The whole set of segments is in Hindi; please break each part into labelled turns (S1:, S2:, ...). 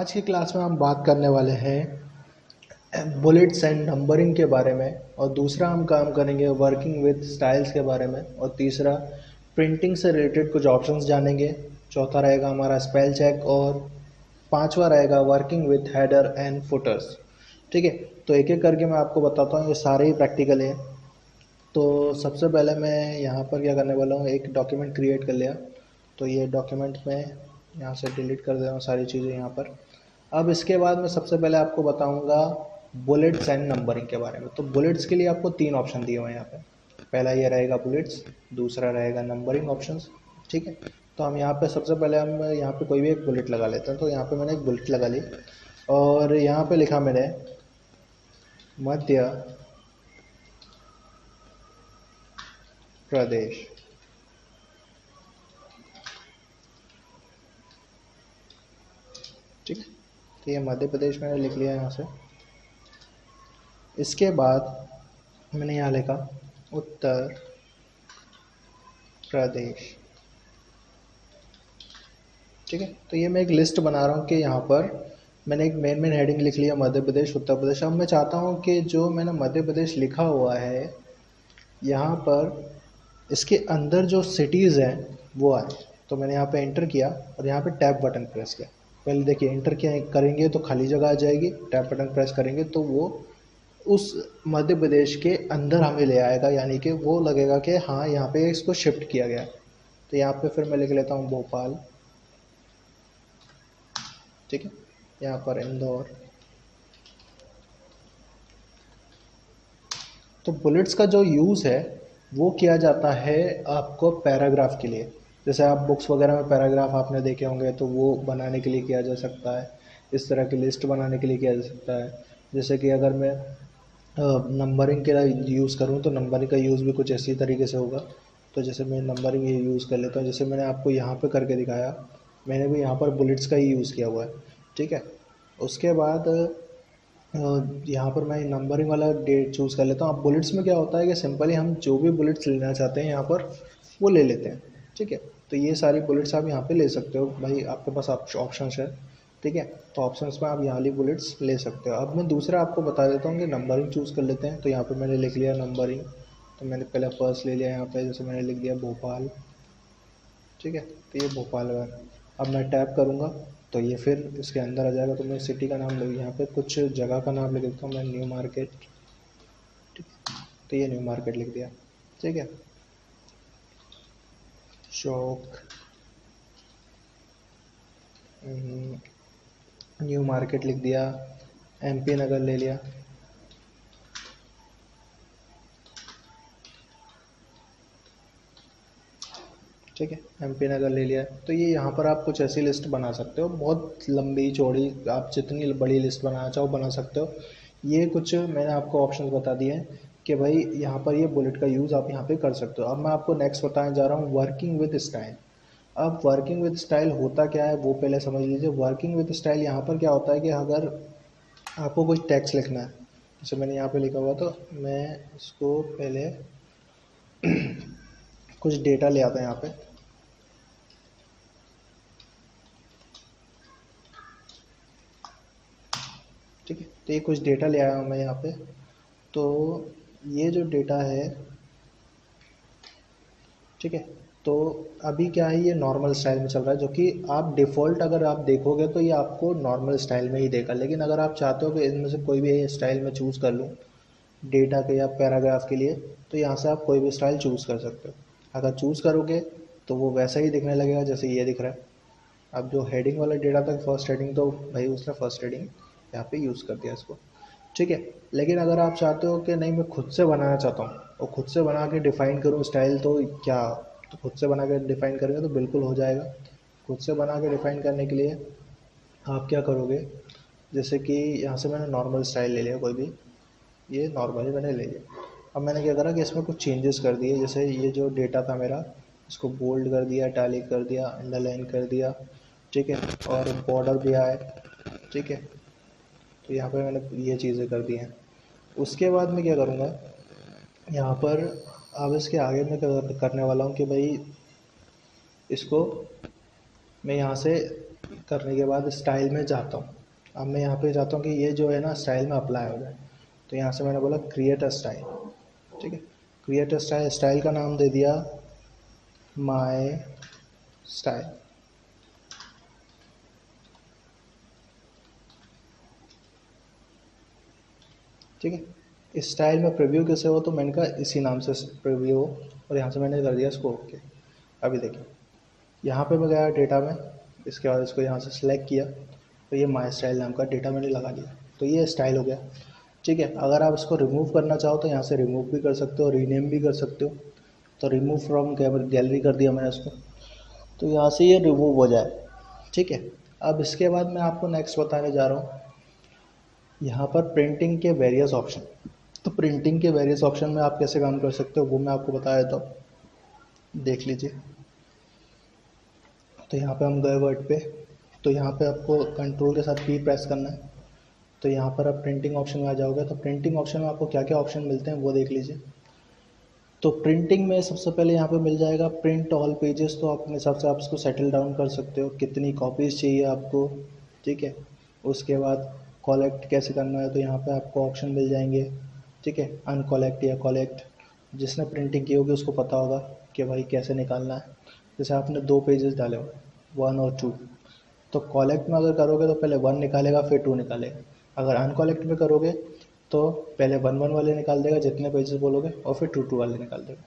S1: आज की क्लास में हम बात करने वाले हैं बुलेट्स एंड नंबरिंग के बारे में, और दूसरा हम काम करेंगे वर्किंग विद स्टाइल्स के बारे में, और तीसरा प्रिंटिंग से रिलेटेड कुछ ऑप्शंस जानेंगे। चौथा रहेगा हमारा स्पेल चेक, और पांचवा रहेगा working with header and putters. ठीक है, तो एक एक करके मैं आपको बताता हूँ। ये सारे ही प्रैक्टिकल हैं। तो सबसे पहले मैं यहाँ पर क्या करने वाला हूँ, एक डॉक्यूमेंट क्रिएट कर लिया। तो ये डॉक्यूमेंट में यहाँ से डिलीट कर दे रहा हूँ सारी चीज़ें यहाँ पर। अब इसके बाद मैं सबसे पहले आपको बताऊंगा बुलेट्स एंड नंबरिंग के बारे में। तो बुलेट्स के लिए आपको तीन ऑप्शन दिए हुए हैं यहाँ पे। पहला ये रहेगा बुलेट्स, दूसरा रहेगा नंबरिंग ऑप्शंस। ठीक है, तो हम यहाँ पे सबसे पहले हम यहाँ पे कोई भी एक बुलेट लगा लेते हैं। तो यहाँ पे मैंने एक बुलेट लगा ली, और यहाँ पे लिखा मैंने मध्य प्रदेश। ठीक है, तो ये मध्य प्रदेश मैंने लिख लिया यहाँ से। इसके बाद मैंने यहाँ लिखा उत्तर प्रदेश। ठीक है, तो ये मैं एक लिस्ट बना रहा हूँ कि यहाँ पर मैंने एक मेन हेडिंग लिख लिया मध्य प्रदेश, उत्तर प्रदेश। अब मैं चाहता हूँ कि जो मैंने मध्य प्रदेश लिखा हुआ है यहाँ पर, इसके अंदर जो सिटीज़ हैं वो आए। तो मैंने यहाँ पे एंटर किया और यहाँ पे टैब बटन प्रेस किया। पहले देखिए, एंटर किया करेंगे तो खाली जगह आ जाएगी, टैब बटन प्रेस करेंगे तो वो उस मध्य प्रदेश के अंदर हमें ले आएगा, यानी कि वो लगेगा कि हाँ यहाँ पे इसको शिफ्ट किया गया। तो यहाँ पे फिर मैं लिख लेता हूँ भोपाल। ठीक है, यहाँ पर इंदौर। तो बुलेट्स का जो यूज़ है वो किया जाता है आपको पैराग्राफ के लिए। जैसे आप बुक्स वगैरह में पैराग्राफ आपने देखे होंगे, तो वो बनाने के लिए किया जा सकता है। इस तरह की लिस्ट बनाने के लिए किया जा सकता है। जैसे कि अगर मैं नंबरिंग के लिए यूज़ करूँ तो नंबरिंग का यूज़ भी कुछ इसी तरीके से होगा। तो जैसे मैं नंबरिंग ये यूज़ कर लेता हूँ, जैसे मैंने आपको यहाँ पे करके दिखाया, मैंने भी यहाँ पर बुलेट्स का ही यूज़ किया हुआ है। ठीक है, उसके बाद यहाँ पर मैं नंबरिंग वाला डेट चूज़ कर लेता हूँ। अब बुलेट्स में क्या होता है कि सिंपली हम जो भी बुलेट्स लेना चाहते हैं यहाँ पर वो ले लेते हैं। ठीक है, तो ये सारी बुलेट्स आप यहाँ पे ले सकते हो भाई, आपके पास ऑप्शन है। ठीक है, तो ऑप्शंस में आप यहाँ वाली बुलेट्स ले सकते हो। अब मैं दूसरा आपको बता देता हूँ कि नंबरिंग चूज़ कर लेते हैं। तो यहाँ पर मैंने लिख लिया नंबरिंग। तो मैंने पहले फर्स्ट ले लिया यहाँ पे, जैसे मैंने लिख दिया भोपाल। ठीक है, तो ये भोपाल है। अब मैं टैप करूँगा तो ये फिर इसके अंदर आ जाएगा। तो मैं सिटी का नाम लिख, यहाँ पे कुछ जगह का नाम लिख देता हूँ मैं, न्यू मार्केट। ठीक, तो ये न्यू मार्केट लिख दिया। ठीक है, चौक, न्यू मार्केट लिख दिया। MP नगर ले लिया। ठीक है, MP नगर ले लिया। तो ये यहाँ पर आप कुछ ऐसी लिस्ट बना सकते हो, बहुत लंबी चौड़ी, आप जितनी बड़ी लिस्ट बनाना चाहो बना सकते हो। ये कुछ मैंने आपको ऑप्शन बता दिए हैं कि भाई यहाँ पर ये बुलेट का यूज़ आप यहाँ पे कर सकते हो। अब मैं आपको नेक्स्ट बताने जा रहा हूँ वर्किंग विद स्टाइल। अब वर्किंग विद स्टाइल होता क्या है वो पहले समझ लीजिए। वर्किंग विद स्टाइल यहाँ पर क्या होता है कि अगर आपको कुछ टेक्स्ट लिखना है, जैसे मैंने यहाँ पे लिखा हुआ, तो मैं इसको पहले कुछ डेटा ले आता है यहाँ पे। ठीक है, तो ये कुछ डेटा ले आया हूँ मैं यहाँ पे। तो ये जो डेटा है, ठीक है, तो अभी क्या है, ये नॉर्मल स्टाइल में चल रहा है, जो कि आप डिफ़ॉल्ट अगर आप देखोगे तो ये आपको नॉर्मल स्टाइल में ही देगा। लेकिन अगर आप चाहते हो कि इनमें से कोई भी स्टाइल में चूज़ कर लूँ डेटा के या पैराग्राफ के लिए, तो यहाँ से आप कोई भी स्टाइल चूज़ कर सकते हो। अगर चूज़ करोगे तो वो वैसा ही दिखने लगेगा जैसे ये दिख रहा है। अब जो हेडिंग वाला डेटा था, फर्स्ट हेडिंग, तो भाई उसने फर्स्ट हेडिंग यहाँ पे यूज़ कर दिया इसको। ठीक है, लेकिन अगर आप चाहते हो कि नहीं मैं खुद से बनाना चाहता हूँ और खुद से बना के डिफ़ाइन करूँ स्टाइल, तो क्या, तो खुद से बना के डिफ़ाइन करेंगे तो बिल्कुल हो जाएगा। खुद से बना के डिफ़ाइन करने के लिए आप क्या करोगे, जैसे कि यहाँ से मैंने नॉर्मल स्टाइल ले लिया कोई भी, ये नॉर्मली मैंने ले लिया। अब मैंने क्या करा कि इसमें कुछ चेंजेस कर दिए। जैसे ये जो डेटा था मेरा, इसको बोल्ड कर दिया, इटैलिक कर दिया, अंडरलाइन कर दिया। ठीक है, और बॉर्डर भी आए। ठीक है, तो यहाँ पे मैंने ये चीज़ें कर दी हैं। उसके बाद मैं क्या करूँगा यहाँ पर, अब इसके आगे मैं क्या करने वाला हूँ कि भाई इसको मैं यहाँ से करने के बाद स्टाइल में जाता हूँ। अब मैं यहाँ पे जाता हूँ कि ये जो है ना स्टाइल में अप्लाई हो जाए। तो यहाँ से मैंने बोला क्रिएट अ स्टाइल, ठीक है। क्रिएट अ स्टाइल, स्टाइल का नाम दे दिया माय स्टाइल, ठीक है। इस स्टाइल में प्रीव्यू कैसे हो, तो मैंने कहा इसी नाम से प्रीव्यू हो, और यहाँ से मैंने कर दिया इसको ओके। अभी देखिए यहाँ पे मैं गया डेटा में, इसके बाद इसको यहाँ से सिलेक्ट किया, तो ये माई स्टाइल नाम का डेटा मैंने लगा दिया, तो ये स्टाइल हो गया, ठीक है। अगर आप इसको रिमूव करना चाहो तो यहाँ से रिमूव भी कर सकते हो, रीनेम भी कर सकते हो। तो रिमूव फ्रॉम गैलरी कर दिया मैंने इसको, तो यहाँ से ये रिमूव हो जाए, ठीक है। अब इसके बाद मैं आपको नेक्स्ट बताने जा रहा हूँ यहाँ पर प्रिंटिंग के वेरियस ऑप्शन। तो प्रिंटिंग के वेरियस ऑप्शन में आप कैसे काम कर सकते हो वो मैं आपको बता देता हूँ, देख लीजिए। तो यहाँ पे हम गए वर्ड पे, तो यहाँ पे आपको कंट्रोल के साथ पी प्रेस करना है। तो यहाँ पर आप प्रिंटिंग ऑप्शन में आ जाओगे, तो प्रिंटिंग ऑप्शन में आपको क्या क्या ऑप्शन मिलते हैं वो देख लीजिए। तो प्रिंटिंग में सबसे पहले यहाँ पे मिल जाएगा प्रिंट ऑल पेजेस, तो अपने हिसाब से आप इसको सेटल डाउन कर सकते हो, कितनी कॉपीज़ चाहिए आपको, ठीक है। उसके बाद कलेक्ट कैसे करना है, तो यहाँ पे आपको ऑप्शन मिल जाएंगे, ठीक है। अनकलेक्ट या कलेक्ट, जिसने प्रिंटिंग की होगी उसको पता होगा कि भाई कैसे निकालना है। जैसे आपने 2 पेजेस डाले हो, 1 और 2, तो कॉलेक्ट में अगर करोगे तो पहले 1 निकालेगा फिर 2 निकालेगा। अगर अनकॉलेक्ट में करोगे तो पहले 1 1 वाले निकाल देगा जितने पेजेस बोलोगे, और फिर 2 2 वाले निकाल देगा।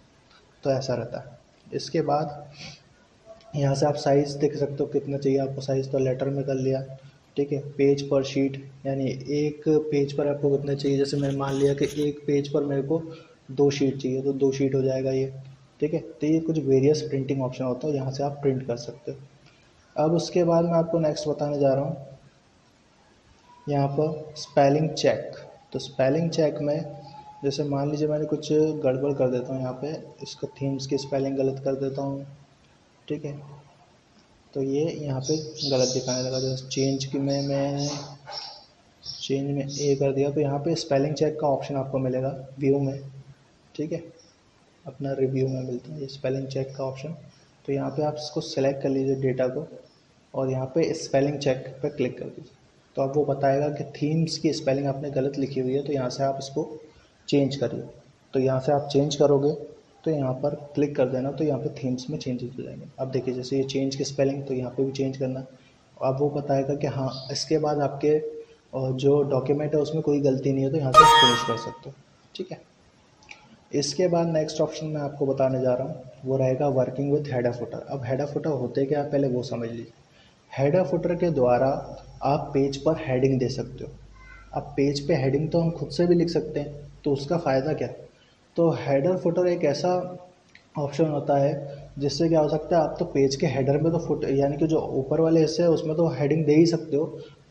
S1: तो ऐसा रहता है। इसके बाद यहाँ से आप साइज़ देख सकते हो कितना चाहिए आपको साइज़, तो लेटर में कर लिया, ठीक है। पेज पर शीट, यानी एक पेज पर आपको कितना चाहिए, जैसे मैंने मान लिया कि एक पेज पर मेरे को 2 शीट चाहिए, तो 2 शीट हो जाएगा ये, ठीक है। तो ये कुछ वेरियस प्रिंटिंग ऑप्शन होता है, यहाँ से आप प्रिंट कर सकते हो। अब उसके बाद मैं आपको नेक्स्ट बताने जा रहा हूँ यहाँ पर स्पेलिंग चेक। तो स्पेलिंग चेक में जैसे मान लीजिए मैंने कुछ गड़बड़ कर देता हूँ, यहाँ पे इसको थीम्स की स्पेलिंग गलत कर देता हूँ, ठीक है। तो ये यहाँ पे गलत दिखाने लगा, जैसे चेंज की मैं चेंज में ए कर दिया, तो यहाँ पे स्पेलिंग चेक का ऑप्शन आपको मिलेगा व्यू में, ठीक है। अपना रिव्यू में मिलता है ये स्पेलिंग चेक का ऑप्शन। तो यहाँ पे आप इसको सेलेक्ट कर लीजिए डेटा को, और यहाँ पे स्पेलिंग चेक पे क्लिक कर दीजिए। तो अब वो बताएगा कि थीम्स की स्पेलिंग आपने गलत लिखी हुई है, तो यहाँ से आप इसको चेंज करिए। तो यहाँ से आप चेंज करोगे तो यहाँ पर क्लिक कर देना, तो यहाँ पे थीम्स में चेंजेस हो जाएंगे। अब देखिए जैसे ये चेंज की स्पेलिंग, तो यहाँ पे भी चेंज करना। अब वो बताएगा कि हाँ इसके बाद आपके जो डॉक्यूमेंट है उसमें कोई गलती नहीं है, तो यहाँ से फिनिश कर सकते हो, ठीक है। इसके बाद नेक्स्ट ऑप्शन मैं आपको बताने जा रहा हूँ, वो रहेगा वर्किंग विथ हेडर फुटर। अब हेडर फुटर होते क्या, पहले वो समझ लीजिए। हेडर फुटर के द्वारा आप पेज पर हेडिंग दे सकते हो। अब पेज पे हेडिंग तो हम खुद से भी लिख सकते हैं, तो उसका फ़ायदा क्या। तो हेडर फुटर एक ऐसा ऑप्शन होता है जिससे क्या हो सकता है, आप तो पेज के हेडर में तो फुट यानी कि जो ऊपर वाले हिस्से है उसमें तो हेडिंग दे ही सकते हो,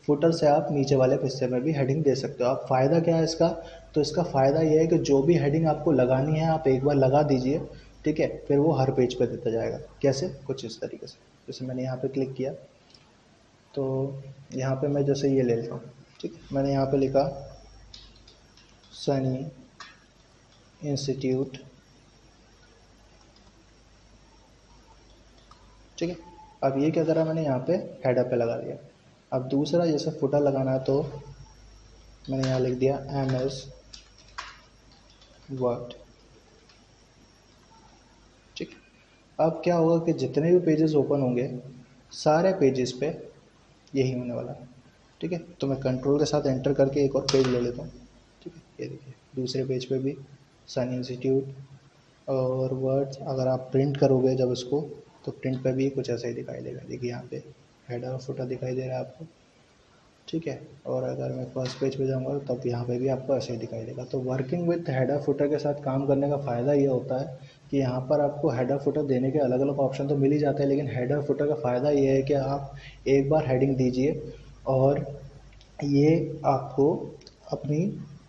S1: फुटर से आप नीचे वाले हिस्से में भी हेडिंग दे सकते हो। अब फ़ायदा क्या है इसका, तो इसका फ़ायदा ये है कि जो भी हेडिंग आपको लगानी है आप एक बार लगा दीजिए, ठीक है। फिर वो हर पेज पे देता जाएगा। कैसे, कुछ इस तरीके से, जैसे मैंने यहाँ पे क्लिक किया, तो यहाँ पे मैं जैसे ये ले लेता हूँ, ठीक है। मैंने यहाँ पे लिखा सनी इंस्टीट्यूट, ठीक है। अब ये क्या करा मैंने यहाँ पे हेडर पे लगा दिया। अब दूसरा जैसे फुटर लगाना है, तो मैंने यहाँ लिख दिया MS वर्ड, ठीक है। अब क्या होगा कि जितने भी पेजेस ओपन होंगे सारे पेजेस पे यही होने वाला है, ठीक है। तो मैं कंट्रोल के साथ एंटर करके एक और पेज ले लेता हूँ, ठीक है। ये देखिए दूसरे पेज पे भी सन इंस्टीट्यूट और वर्ड्स। अगर आप प्रिंट करोगे जब इसको, तो प्रिंट पे भी कुछ ऐसा ही दिखाई देगा। देखिए यहाँ पे हेडर और फुटर दिखाई दे रहा है आपको, ठीक है। और अगर मैं फर्स्ट पेज पे जाऊँगा तब यहाँ पे भी आपको ऐसे ही दिखाई देगा। तो वर्किंग विथ हेडर फुटर के साथ काम करने का फ़ायदा ये होता है कि यहाँ पर आपको हेडर फुटर देने के अलग अलग ऑप्शन तो मिल ही जाते हैं, लेकिन हेडर फुटर का फ़ायदा ये है कि आप एक बार हेडिंग दीजिए और ये आपको अपनी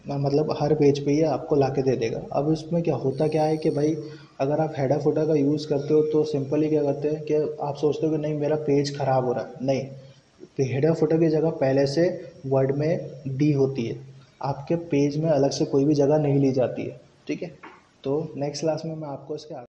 S1: मतलब हर पेज पे ये आपको ला के दे देगा। अब इसमें क्या होता क्या है कि भाई अगर आप हेडर फुटर का यूज़ करते हो तो सिंपली क्या करते हैं कि आप सोचते हो कि नहीं मेरा पेज ख़राब हो रहा है, नहीं, तो हेडर फुटर की जगह पहले से वर्ड में डी होती है, आपके पेज में अलग से कोई भी जगह नहीं ली जाती है, ठीक है। तो नेक्स्ट क्लास में मैं आपको इसके